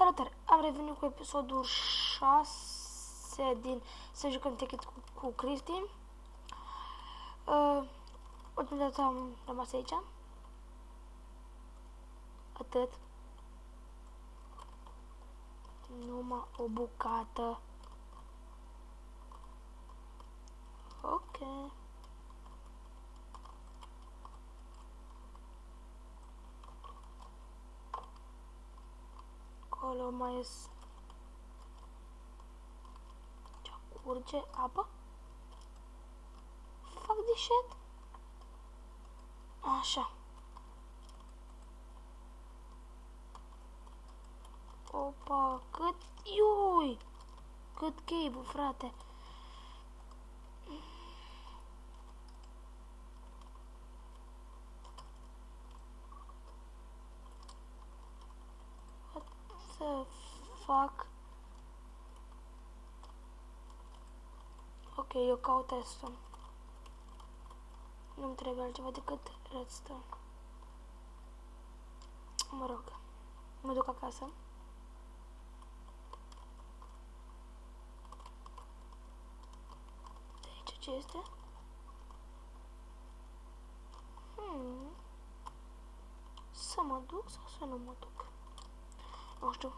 Salutare! Am revenit cu episodul 6 din Să jucăm Tekken cu Cristi. Ultima dată am rămas aici. Atât. Numai o bucată. Ok. Acolo mai ies. Ce curge apă? Fuck this shit. Așa. Opa, cât... Iui! Cât cave, frate. What the fuck? Ok, eu caut redstone. Nu-mi trebuie altceva decât redstone. Mă rog, mă duc acasă. De aici ce este? Să mă duc sau să nu mă duc? Nu știu.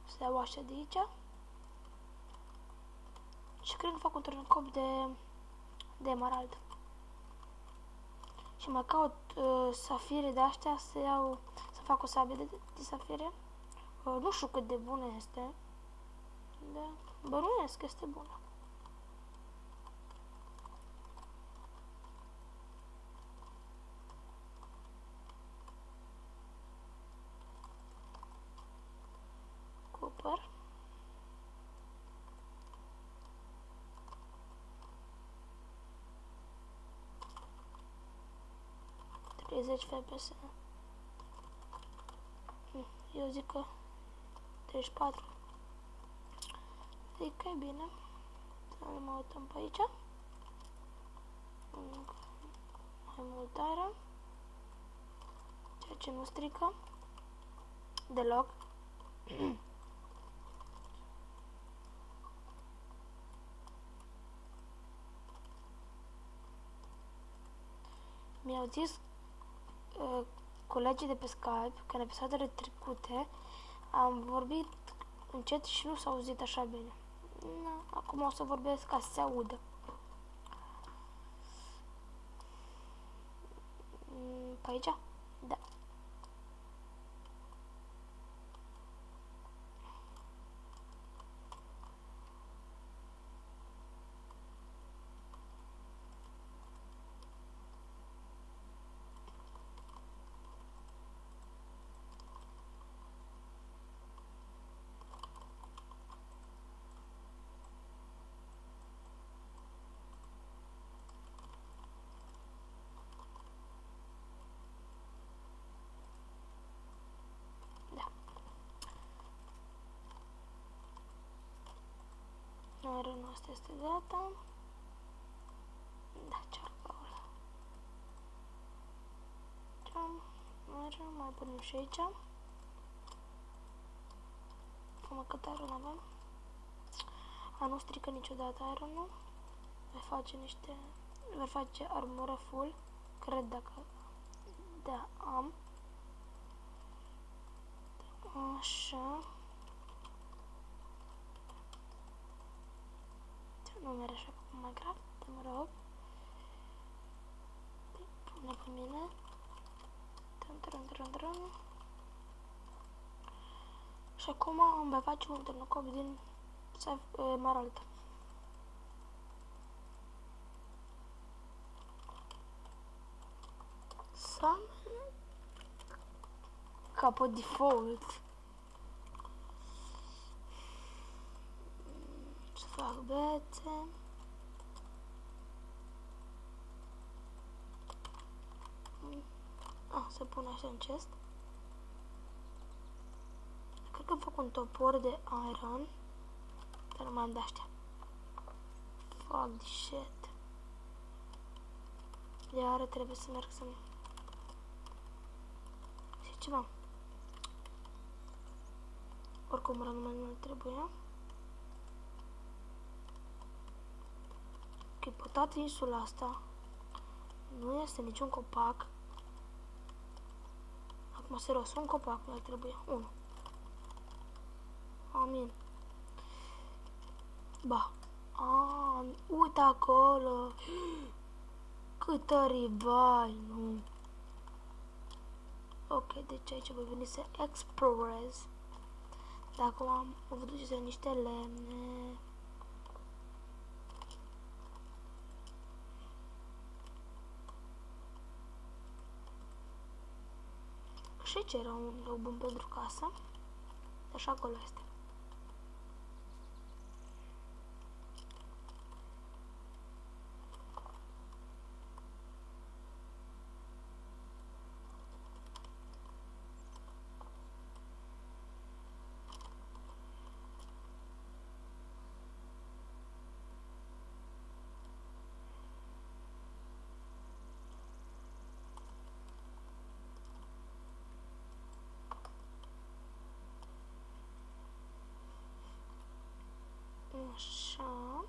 Se iau așa de aici. Și cred că fac un turnăcop de emerald. Și mai caut safire de astea să fac o sabie de safire. Nu știu cât de bună este. Dar bănuiesc că este bună. Cooper. FPS. Eu zic că 34. Zic că e bine. Să ne mai uităm pe aici. Mai mult iron. Ceea ce nu strică deloc. Mi-au zis colegii de pe Skype că în episoadele trecute am vorbit încet și nu s-a auzit așa bine. Acum o să vorbesc ca să se audă. Pe aici? Da. Ironul ăsta este gata. Da, cearcaul. Mai punem și aici. Acum cât iron avem? Nu strică niciodată ironul. Voi face armură full. Cred dacă da am. Așa. Nu merge așa cum mai grav, mă rog. Pune pe mine. Și acum îmi voi face un turnăcop din emerald. Ca pe default. Să fac bețe. Se pune așa în chest. Cred că fac un topor de iron. Că nu mai am de-aștia. Fuck the shit. Iar trebuie să merg să-mi... Și ceva. Oricum rămâne nu trebuie. Ok, pe toată insula asta nu este niciun copac. Acum, serios, un copac nu trebuie. Unul. Amin. Ba. Uite acolo. Câtă rival, nu. Ok, deci aici voi veni să explorez. Dacă am văzut și niște lemne. Și ce era un loc bun pentru casă? Așa acolo este. Așa.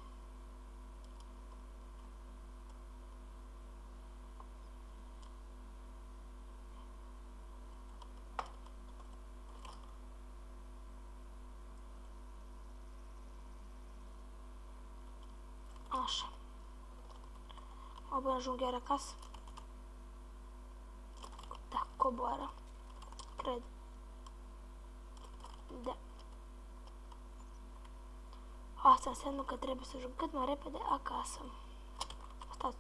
Așa. Abia ajung chiar acasă. Da, coboară. Cred. Da. Asta înseamnă că trebuie să ajung cât mai repede acasă. Asta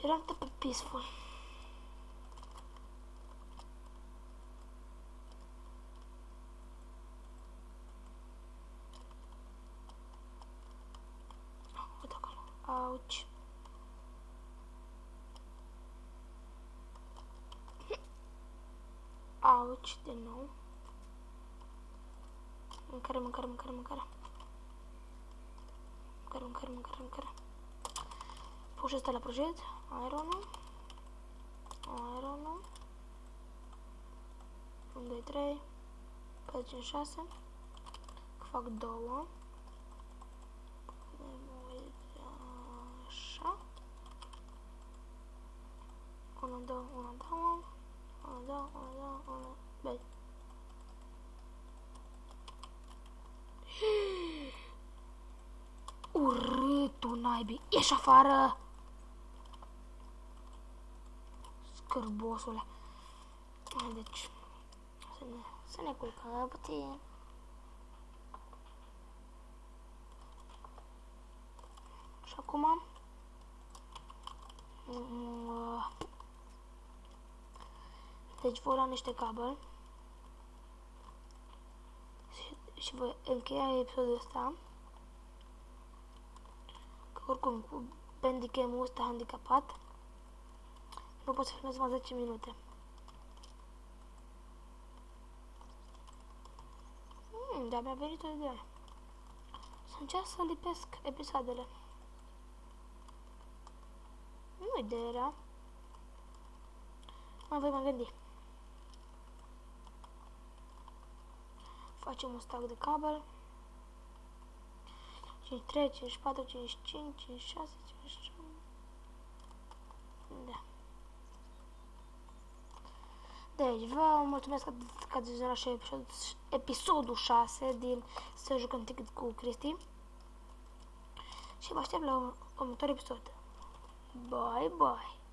eram pe peaceful. Uite acolo. Auci. Auci, din nou. Mâncare. Pun și ăsta la proiect. Iron-ul. 1, 2, 3. 4, 5, 6. Că fac 2. Așa. 1, 2. Băi. Urâtul naibii. Ieși afară! Scârbosule. Deci, să ne culcăm puțin. Și acum deci voi lua niște cabel și voi încheia episodul ăsta. Că oricum cu Bandicam-ul ăsta handicapat nu pot să filmez mai 10 minute. Dar mi-a venit o idee. Să încerc să lipesc episoadele. Nu idee era. Mai voi mă gândi. Facem un stack de cabel. 53, 54, 55, 56, 57. Da. Deci, vă mulțumesc că ați vizionat și episodul 6 din Să jucăm Ticket cu Cristi. Și vă aștept la următorul episod. Bye, bye!